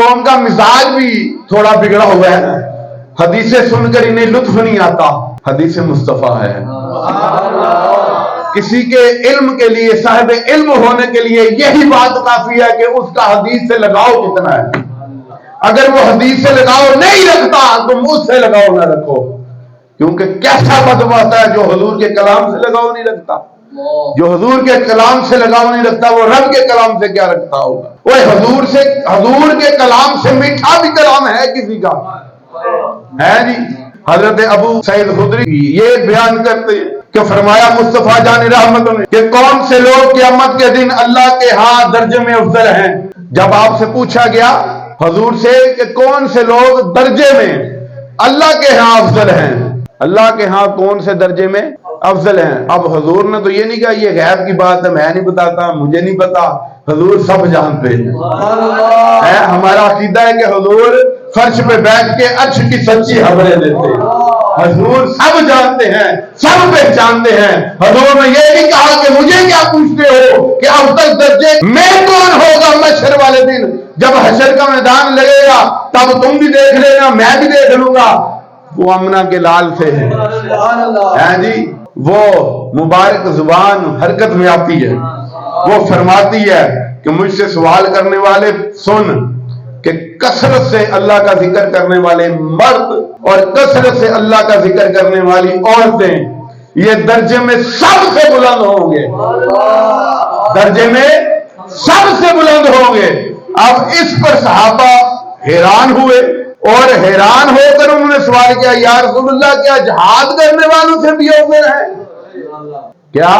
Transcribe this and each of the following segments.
قوم کا مزاج بھی تھوڑا بگڑا ہوا ہے نا، حدیثیں سن کر انہیں لطف نہیں آتا، حدیث مصطفیٰ ہے۔ کسی کے علم کے لیے، صاحب علم ہونے کے لیے یہی بات کافی ہے کہ اس کا حدیث سے لگاؤ کتنا ہے۔ اگر وہ حدیث سے لگاؤ نہیں رکھتا تم اس سے لگاؤ نہ رکھو، کیونکہ کیسا بدبخت ہے جو حضور کے کلام سے لگاؤ نہیں رکھتا۔ جو حضور کے کلام سے لگاؤ نہیں رکھتا وہ رب کے کلام سے کیا رکھتا ہوگا؟ وہ حضور کے کلام سے میٹھا بھی کلام ہے کسی کا ہے جی۔ حضرت ابو سعید خدری یہ بیان کرتے ہیں کہ فرمایا مصطفیٰ جان رحمت نے کہ کون سے لوگ قیامت کے دن اللہ کے ہاں درجے میں افضل ہیں۔ جب آپ سے پوچھا گیا حضور سے کہ کون سے لوگ درجے میں اللہ کے ہاں افضل ہیں، اللہ کے ہاں کون سے درجے میں افضل ہیں، اب حضور نے تو یہ نہیں کہا یہ غیب کی بات ہے میں نہیں بتاتا، مجھے نہیں پتا، حضور سب جانتے ہیں۔ ہمارا عقیدہ ہے کہ حضور فرش پہ بیٹھ کے عرش کی سچی خبریں دیتے ہیں، حضور سب جانتے ہیں، سب پہچانتے ہیں۔ حضور نے یہ نہیں کہا کہ مجھے کیا پوچھتے ہو کہ افضل درجے میں کون ہوگا محشر والے دن، جب حشر کا میدان لگے گا تب تم بھی دیکھ لینا میں بھی دیکھ لوں گا۔ وہ امنہ کے لال سے ہے جی، وہ مبارک زبان حرکت میں آتی ہے، وہ فرماتی ہے کہ مجھ سے سوال کرنے والے سن کہ کثرت سے اللہ کا ذکر کرنے والے مرد اور کثرت سے اللہ کا ذکر کرنے والی عورتیں یہ درجے میں سب سے بلند ہوں گے، درجے میں سب سے بلند ہوں گے۔ اب اس پر صحابہ حیران ہوئے اور حیران ہو کر انہوں نے سوال کیا یا رسول اللہ کیا جہاد کرنے والوں سے بھی افضل ہے؟ کیا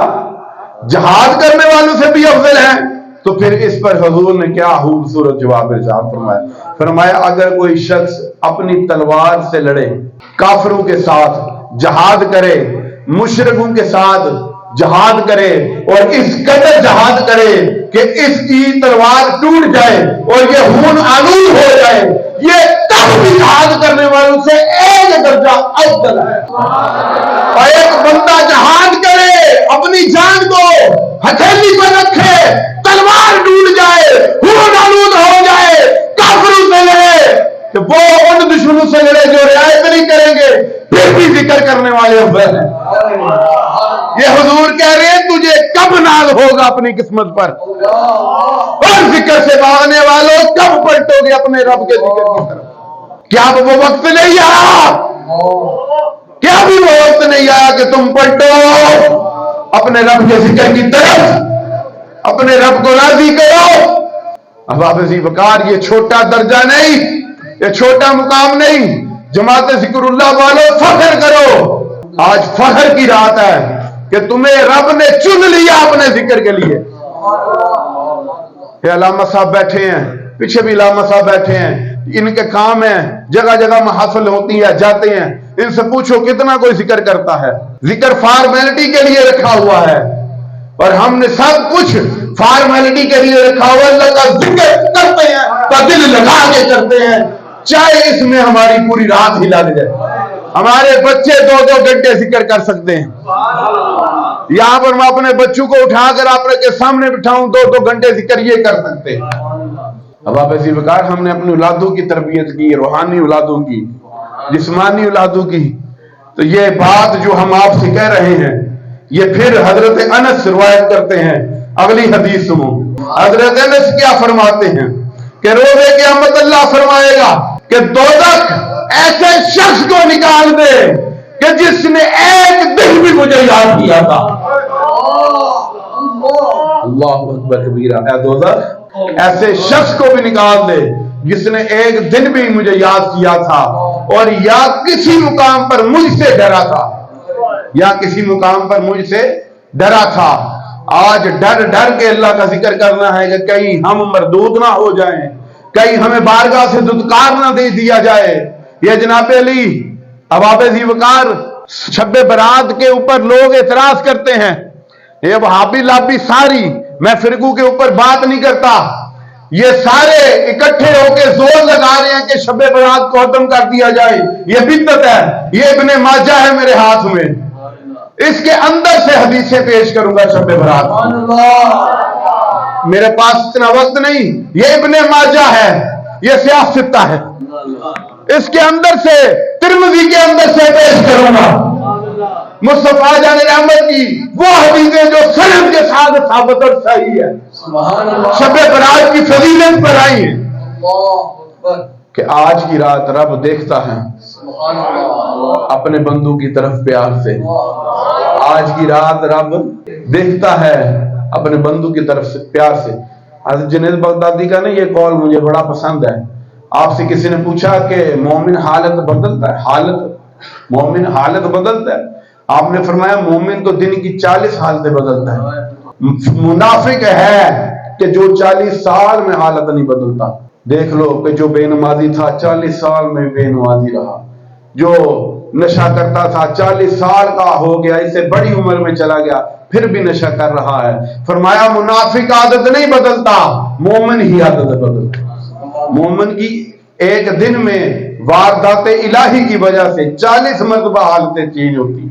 جہاد کرنے والوں سے بھی افضل ہیں؟ تو پھر اس پر حضور نے کیا خوبصورت جواب ارشاد فرمایا، فرمایا اگر کوئی شخص اپنی تلوار سے لڑے، کافروں کے ساتھ جہاد کرے، مشرکوں کے ساتھ جہاد کرے اور اس قدر جہاد کرے کہ اس کی تلوار ٹوٹ جائے اور یہ خون آلود ہو جائے، یہ تب بھی جہاد کرنے والوں سے ایک درجہ افضل ہے۔ اور ایک بندہ جہاد کرے، اپنی جان کو ہتھیلی پر رکھے، تلوار ٹوٹ جائے، خون آلود ہو جائے، کافروں سے لڑے، کہ وہ ان دشمنوں سے لڑے جو رعایت نہیں کریں گے، پھر بھی ذکر کرنے والے افضل ہیں۔ یہ حضور کہہ رہے ہیں تجھے کب ناز ہوگا اپنی قسمت پر، اور ذکر سے بھاگنے والوں کب پلٹو گے اپنے رب کے ذکر کی طرف؟ کیا وہ وقت نہیں آیا؟ کیا بھی وہ وقت نہیں آیا کہ تم پلٹو اپنے رب کے ذکر کی طرف، اپنے رب کو راضی کرو؟ اب آپ ذی وقار یہ چھوٹا درجہ نہیں، یہ چھوٹا مقام نہیں، جماعت ذکر اللہ والوں فخر کرو، آج فخر کی رات ہے کہ تمہیں رب نے چن لیا اپنے ذکر کے لیے۔ یہ علامہ صاحب بیٹھے ہیں، پیچھے بھی علامہ صاحب بیٹھے ہیں، ان کے کام ہیں، جگہ جگہ محافل ہوتی ہے، جاتے ہیں، ان سے پوچھو کتنا کوئی ذکر کرتا ہے؟ ذکر فارمیلٹی کے لیے رکھا ہوا ہے، اور ہم نے سب کچھ فارمیلٹی کے لیے رکھا ہوا ہے، اللہ کا ذکر کرتے ہیں تو دل لگا کے کرتے ہیں، چاہے اس میں ہماری پوری رات ہی لگ جائے۔ ہمارے بچے 2-2 گھنٹے ذکر کر سکتے ہیں، یہاں پر میں اپنے بچوں کو اٹھا کر آپ کے سامنے بٹھاؤں 2-2 گھنٹے ذکر یہ کر سکتے ہیں۔ اب آپ ایسی وقار ہم نے اپنی اولادوں کی تربیت کی، روحانی اولادوں کی، جسمانی اولادوں کی، تو یہ بات جو ہم آپ سے کہہ رہے ہیں یہ پھر حضرت انس روایت کرتے ہیں، اگلی حدیث سنو، حضرت انس کیا فرماتے ہیں کہ روزے قیامت اللہ فرمائے گا کہ دوزخ ایسے شخص کو نکال دے کہ جس نے ایک دن بھی مجھے یاد کیا تھا۔ اللہ اکبر کبیرہ، اے دوزخ ایسے شخص کو بھی نکال دے جس نے ایک دن بھی مجھے یاد کیا تھا اور یا کسی مقام پر مجھ سے ڈرا تھا، یا کسی مقام پر مجھ سے ڈرا تھا۔ آج ڈر ڈر کے اللہ کا ذکر کرنا ہے کہ کہیں ہم مردود نہ ہو جائیں، کہیں ہمیں بارگاہ سے دھتکار نہ دے دیا جائے۔ یہ جناب علی اباب ذی وقار شب برات کے اوپر لوگ اعتراض کرتے ہیں، یہ وہابی لابی ساری، میں فرقوں کے اوپر بات نہیں کرتا، یہ سارے اکٹھے ہو کے زور لگا رہے ہیں کہ شب برات کو ختم کر دیا جائے، یہ بدعت ہے، یہ ابن ماجہ ہے میرے ہاتھ میں، اس کے اندر سے حدیثیں پیش کروں گا شب برات، میرے پاس اتنا وقت نہیں، یہ ابن ماجہ ہے یہ سیاست ہے، اس کے اندر سے ترمذی کے اندر سے پیش کروں گا مصطفیٰ جان رحمت کی وہ حدیثیں جو سند کے ساتھ ثابت اور صحیح ہے، شب برات کی فضیلت پر آئی ہیں کہ آج کی رات رب دیکھتا ہے اپنے بندوں کی طرف پیار سے، آج کی رات رب دیکھتا ہے اپنے بندوں کی طرف سے پیار سے۔ حضرت جنید بغدادی کا نا یہ قول مجھے بڑا پسند ہے۔ آپ سے کسی نے پوچھا کہ مومن حالت بدلتا ہے، مومن حالت بدلتا ہے؟ آپ نے فرمایا مومن تو دن کی 40 حالتیں بدلتا ہے، منافق ہے کہ جو 40 سال میں حالت نہیں بدلتا۔ دیکھ لو کہ جو بے نمازی تھا 40 سال میں بے نمازی رہا، جو نشہ کرتا تھا 40 سال کا ہو گیا، اس سے بڑی عمر میں چلا گیا پھر بھی نشہ کر رہا ہے۔ فرمایا منافق عادت نہیں بدلتا، مومن ہی عادت بدلتا۔ مومن کی ایک دن میں واردات الہی کی وجہ سے 40 مرتبہ حالتیں چینج ہوتی۔